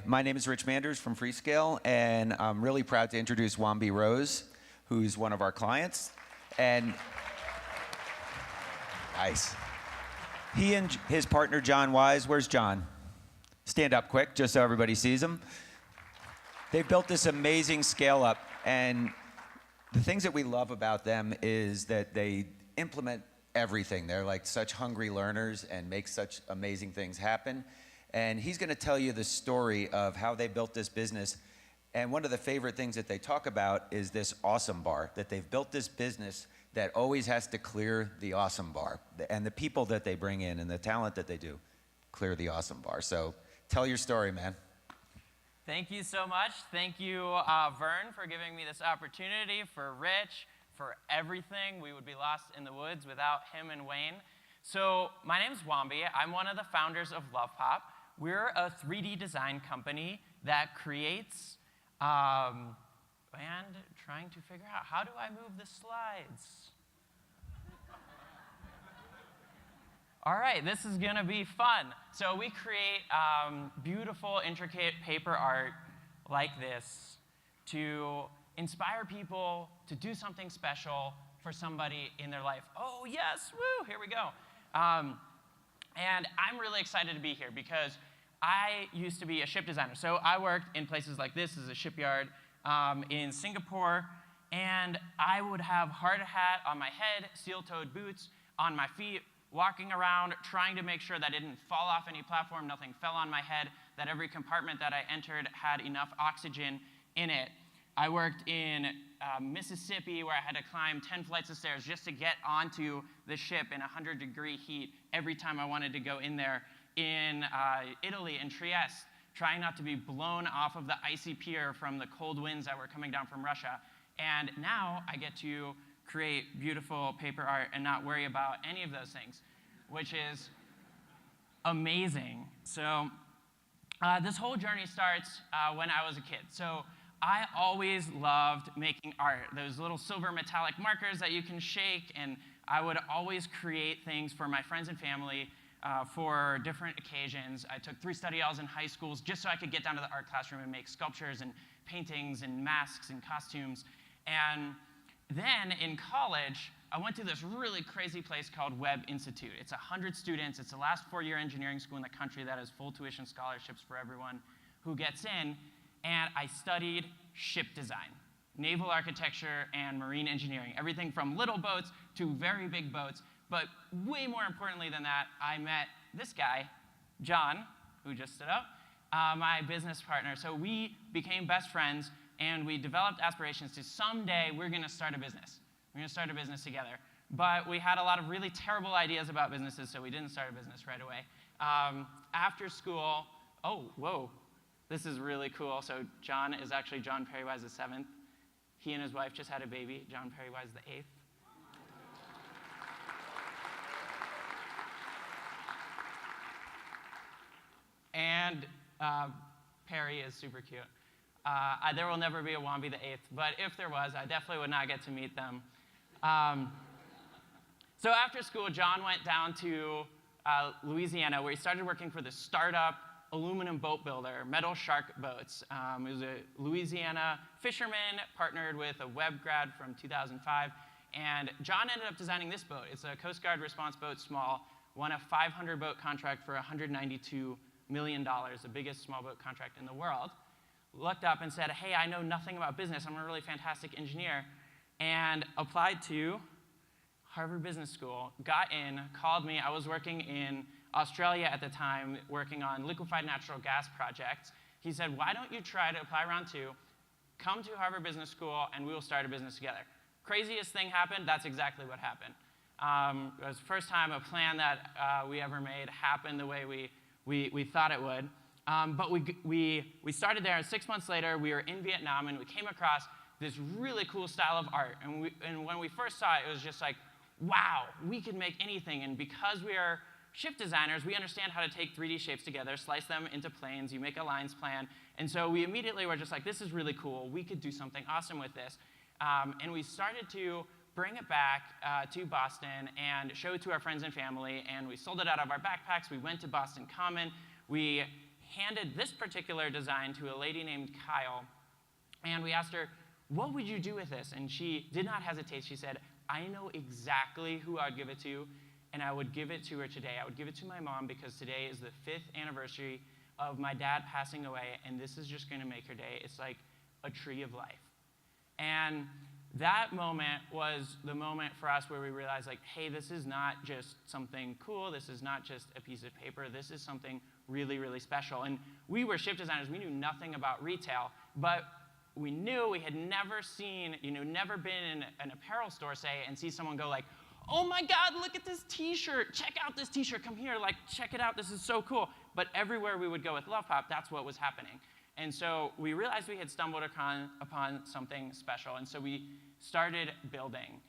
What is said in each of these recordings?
My name is Rich Manders from Freescale, and I'm really proud to introduce Wombi Rose, who's one of our clients. And nice. He and his partner, John Wise, where's John? Stand up quick, just so everybody sees him. They've built this amazing ScaleUp, and the things that we love about them is that they implement everything. They're like such hungry learners and make such amazing things happen. And he's going to tell you the story of how they built this business. And one of the favorite things that they talk about is this awesome bar, that they've built this business that always has to clear the awesome bar. And the people that they bring in and the talent that they do clear the awesome bar. So tell your story, man. Thank you so much. Thank you, Vern, for giving me this opportunity, for Rich, for everything. We would be lost in the woods without him and Wayne. So my name is Wombi. I'm one of the founders of LovePop. We're a 3D design company that creates, and trying to figure out, how do I move the slides? All right, this is going to be fun. So we create beautiful, intricate paper art like this to inspire people to do something special for somebody in their life. Oh, yes, woo, here we go. And I'm really excited to be here because I used to be a ship designer. So I worked in places like this as a shipyard in Singapore, and I would have hard hat on my head, steel-toed boots on my feet, walking around trying to make sure that I didn't fall off any platform, nothing fell on my head, that every compartment that I entered had enough oxygen in it. I worked in Mississippi, where I had to climb 10 flights of stairs just to get onto the ship in 100-degree heat every time I wanted to go in there. In Italy, in Trieste, trying not to be blown off of the icy pier from the cold winds that were coming down from Russia. And now I get to create beautiful paper art and not worry about any of those things, which is amazing. So this whole journey starts when I was a kid. So I always loved making art, those little silver metallic markers that you can shake, and I would always create things for my friends and family for different occasions. I took 3 study halls in high schools just so I could get down to the art classroom and make sculptures and paintings and masks and costumes. And then in college, I went to this really crazy place called Webb Institute. It's 100 students. It's the last 4-year engineering school in the country that has full tuition scholarships for everyone who gets in. And I studied ship design, naval architecture, and marine engineering, everything from little boats to very big boats. But way more importantly than that, I met this guy, John, who just stood up, my business partner. So we became best friends, and we developed aspirations to someday we're going to start a business. We're going to start a business together. But we had a lot of really terrible ideas about businesses, so we didn't start a business right away. After school, oh, whoa. This is really cool. So John is actually John Perrywise VII. He and his wife just had a baby, John Perrywise VIII. And Perry is super cute. There will never be a Wombi VIII, but if there was, I definitely would not get to meet them. So after school, John went down to Louisiana, where he started working for the startup aluminum boat builder, Metal Shark Boats. It was a Louisiana fisherman partnered with a Webb grad from 2005. And John ended up designing this boat. It's a Coast Guard response boat, small, won a 500-boat contract for $192 million, the biggest small boat contract in the world. Looked up and said, hey, I know nothing about business. I'm a really fantastic engineer. And applied to Harvard Business School, got in, called me. I was working in Australia at the time, working on liquefied natural gas projects. He said, why don't you try to apply round 2, come to Harvard Business School, and we will start a business together. Craziest thing happened, that's exactly what happened. It was the first time a plan that we ever made happened the way we thought it would. But we started there, and 6 months later, we were in Vietnam, and we came across this really cool style of art. And when we first saw it, it was just like, wow, we can make anything. And because we are ship designers, we understand how to take 3D shapes together, slice them into planes, you make a lines plan. And so we immediately were just like, this is really cool. We could do something awesome with this. And we started to bring it back to Boston and show it to our friends and family. And we sold it out of our backpacks. We went to Boston Common. We handed this particular design to a lady named Kyle, and we asked her, what would you do with this? And she did not hesitate. She said, I know exactly who I'd give it to, and I would give it to her today. I would give it to my mom because today is the 5th anniversary of my dad passing away, and this is just going to make her day. It's like a tree of life. And that moment was the moment for us where we realized, like, hey, this is not just something cool. This is not just a piece of paper. This is something really, really special. And we were shift designers. We knew nothing about retail, but we knew we had never seen, never been in an apparel store, say, and see someone go like, oh my God, look at this t-shirt. Check out this t-shirt. Come here, like, check it out. This is so cool. But everywhere we would go with Love Pop, that's what was happening. And so we realized we had stumbled upon something special, and so we started building.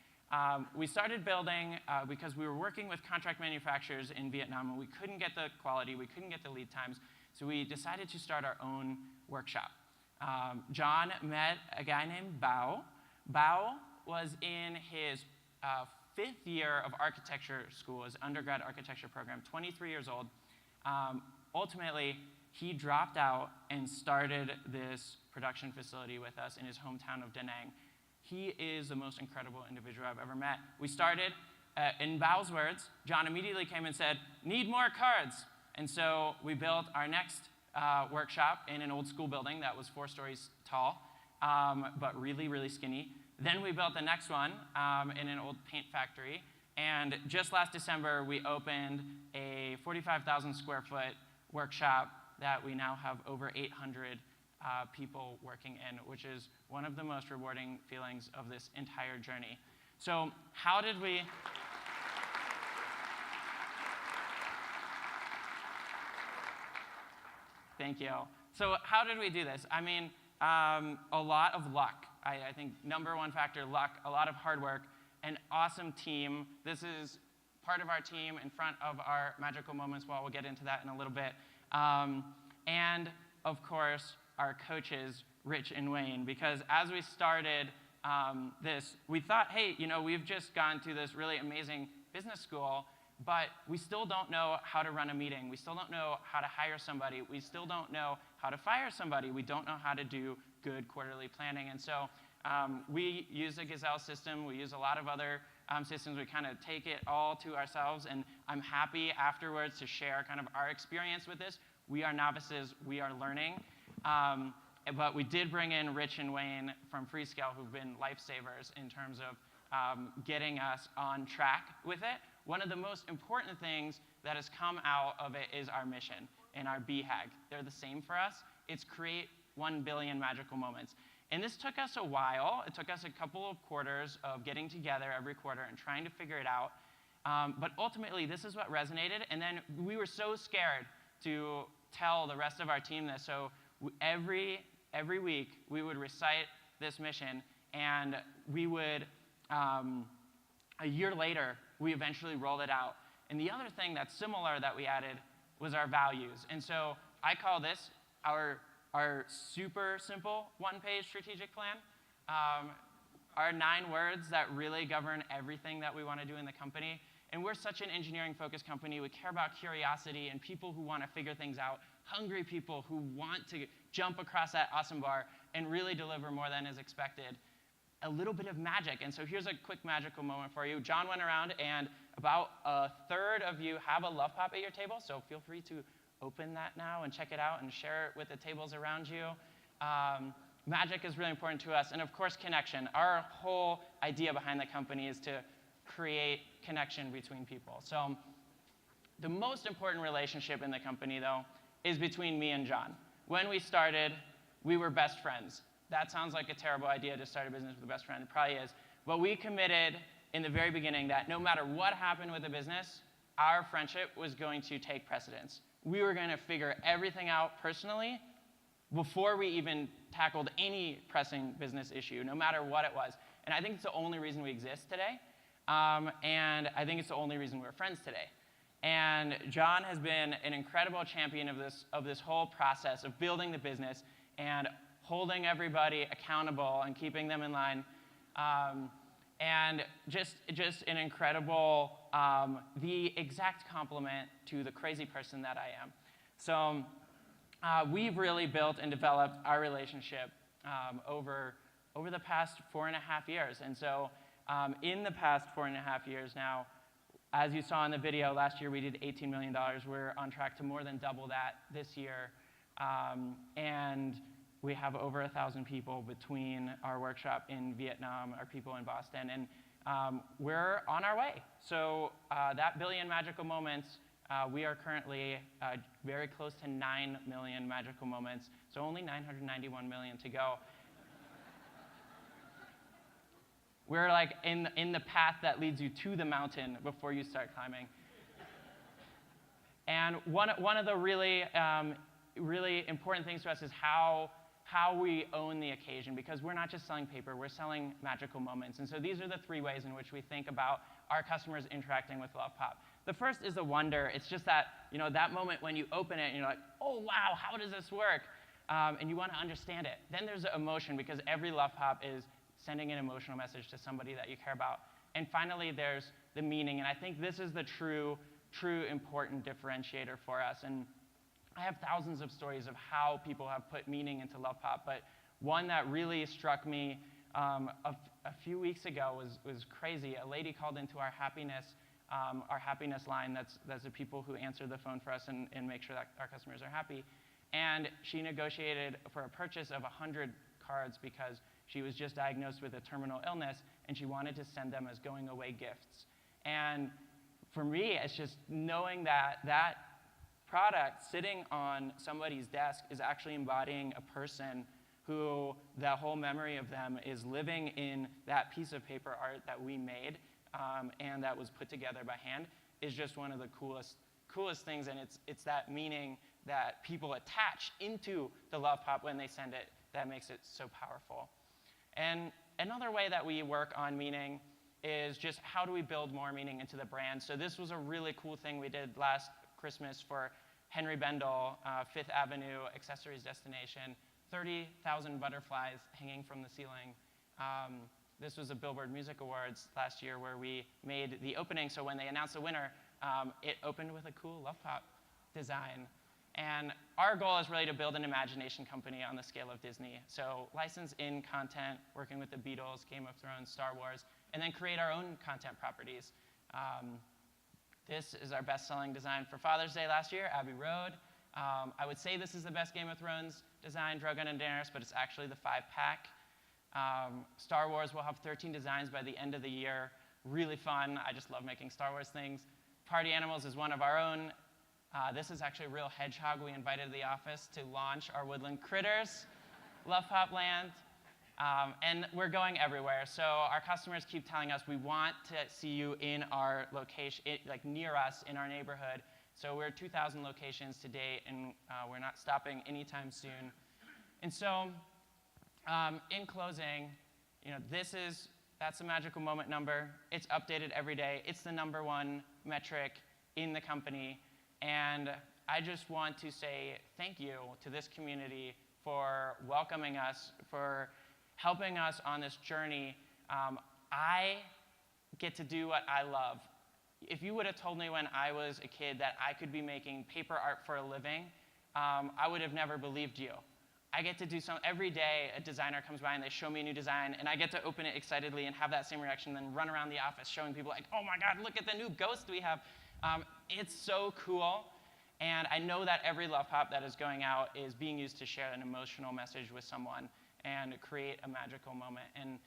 Because we were working with contract manufacturers in Vietnam, and we couldn't get the quality, we couldn't get the lead times, so we decided to start our own workshop. John met a guy named Bao. Bao was in his 5th year of architecture school, his undergrad architecture program, 23 years old. Ultimately, he dropped out and started this production facility with us in his hometown of Da Nang. He is the most incredible individual I've ever met. We started, in Bao's words, John immediately came and said, need more cards. And so we built our next workshop in an old school building that was 4 stories tall, but really, really skinny. Then we built the next one in an old paint factory. And just last December, we opened a 45,000 square foot workshop that we now have over 800 people working in, which is one of the most rewarding feelings of this entire journey. So how did we... Thank you. So how did we do this? I mean, a lot of luck. I think number one factor, luck, a lot of hard work, an awesome team. This is part of our team in front of our magical moments wall. We'll get into that in a little bit. And, of course, our coaches, Rich and Wayne, because as we started this, we thought, hey, we've just gone to this really amazing business school, but we still don't know how to run a meeting. We still don't know how to hire somebody. We still don't know how to fire somebody. We don't know how to do good quarterly planning. And so we use the Gazelle system. We use a lot of other systems. We kind of take it all to ourselves, and I'm happy afterwards to share kind of our experience with this. We are novices. We are learning. But we did bring in Rich and Wayne from Freescale, who've been lifesavers in terms of getting us on track with it. One of the most important things that has come out of it is our mission and our BHAG. They're the same for us. It's create 1 billion magical moments. And this took us a while. It took us a couple of quarters of getting together every quarter and trying to figure it out. But ultimately, this is what resonated. And then we were so scared to tell the rest of our team this. So every week, we would recite this mission. And we would, a year later, we eventually rolled it out. And the other thing that's similar that we added was our values. And so I call this our super simple one-page strategic plan. Our 9 words that really govern everything that we want to do in the company. And we're such an engineering-focused company. We care about curiosity and people who want to figure things out, hungry people who want to jump across that awesome bar and really deliver more than is expected. A little bit of magic. And so here's a quick magical moment for you. John went around, and about a third of you have a Love Pop at your table, so feel free to open that now and check it out and share it with the tables around you. Magic is really important to us. And of course, connection. Our whole idea behind the company is to create connection between people. So the most important relationship in the company, though, is between me and John. When we started, we were best friends. That sounds like a terrible idea to start a business with a best friend. It probably is. But we committed in the very beginning that no matter what happened with the business, our friendship was going to take precedence. We were going to figure everything out personally before we even tackled any pressing business issue, no matter what it was. And I think it's the only reason we exist today. And I think it's the only reason we're friends today. And John has been an incredible champion of this whole process of building the business and holding everybody accountable and keeping them in line. And just an incredible, the exact complement to the crazy person that I am. So we've really built and developed our relationship over the past 4.5 years. And so in the past 4.5 years now, as you saw in the video, last year we did $18 million. We're on track to more than double that this year. And we have over 1,000 people between our workshop in Vietnam, our people in Boston, and we're on our way. So that billion magical moments, we are currently very close to 9 million magical moments, so only 991 million to go. We're like in the path that leads you to the mountain before you start climbing. And one of the really important things to us is how we own the occasion, because we're not just selling paper, we're selling magical moments. And so these are the 3 ways in which we think about our customers interacting with Love Pop. The first is the wonder. It's just that, that moment when you open it and you're like, oh, wow, how does this work? And you want to understand it. Then there's the emotion, because every Love Pop is sending an emotional message to somebody that you care about. And finally, there's the meaning. And I think this is the true important differentiator for us. And I have thousands of stories of how people have put meaning into Love Pop, but one that really struck me a few weeks ago was crazy. A lady called into our happiness line. That's the people who answer the phone for us and make sure that our customers are happy. And she negotiated for a purchase of 100 cards because she was just diagnosed with a terminal illness, and she wanted to send them as going-away gifts. And for me, it's just knowing that product sitting on somebody's desk is actually embodying a person who the whole memory of them is living in that piece of paper art that we made and that was put together by hand is just one of the coolest things. And it's that meaning that people attach into the Love Pop when they send it that makes it so powerful. And another way that we work on meaning is just how do we build more meaning into the brand. So this was a really cool thing we did last Christmas for Henry Bendel, Fifth Avenue accessories destination, 30,000 butterflies hanging from the ceiling. This was a Billboard Music Awards last year where we made the opening, so when they announced the winner, it opened with a cool Love Pop design. And our goal is really to build an imagination company on the scale of Disney. So license in content, working with the Beatles, Game of Thrones, Star Wars, and then create our own content properties. This is our best-selling design for Father's Day last year, Abbey Road. I would say this is the best Game of Thrones design, Drogon and Daenerys, but it's actually the 5-pack. Star Wars will have 13 designs by the end of the year. Really fun. I just love making Star Wars things. Party Animals is one of our own. This is actually a real hedgehog we invited to the office to launch our Woodland Critters Love Pop Land. And we're going everywhere. So our customers keep telling us, we want to see you in our location, like near us in our neighborhood. So we're 2,000 locations to date, and we're not stopping anytime soon. And so in closing, that's the magical moment number. It's updated every day. It's the #1 metric in the company. And I just want to say thank you to this community for welcoming us, for helping us on this journey. I get to do what I love. If you would have told me when I was a kid that I could be making paper art for a living, I would have never believed you. I get to do every day a designer comes by and they show me a new design, and I get to open it excitedly and have that same reaction, then run around the office showing people like, oh my God, look at the new ghost we have. It's so cool. And I know that every Love Pop that is going out is being used to share an emotional message with someone and create a magical moment. And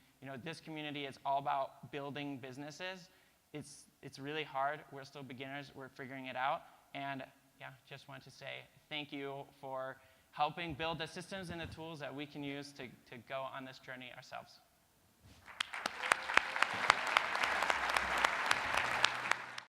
this community is all about building businesses. It's really hard. We're still beginners. We're figuring it out. And yeah, just want to say thank you for helping build the systems and the tools that we can use to go on this journey ourselves.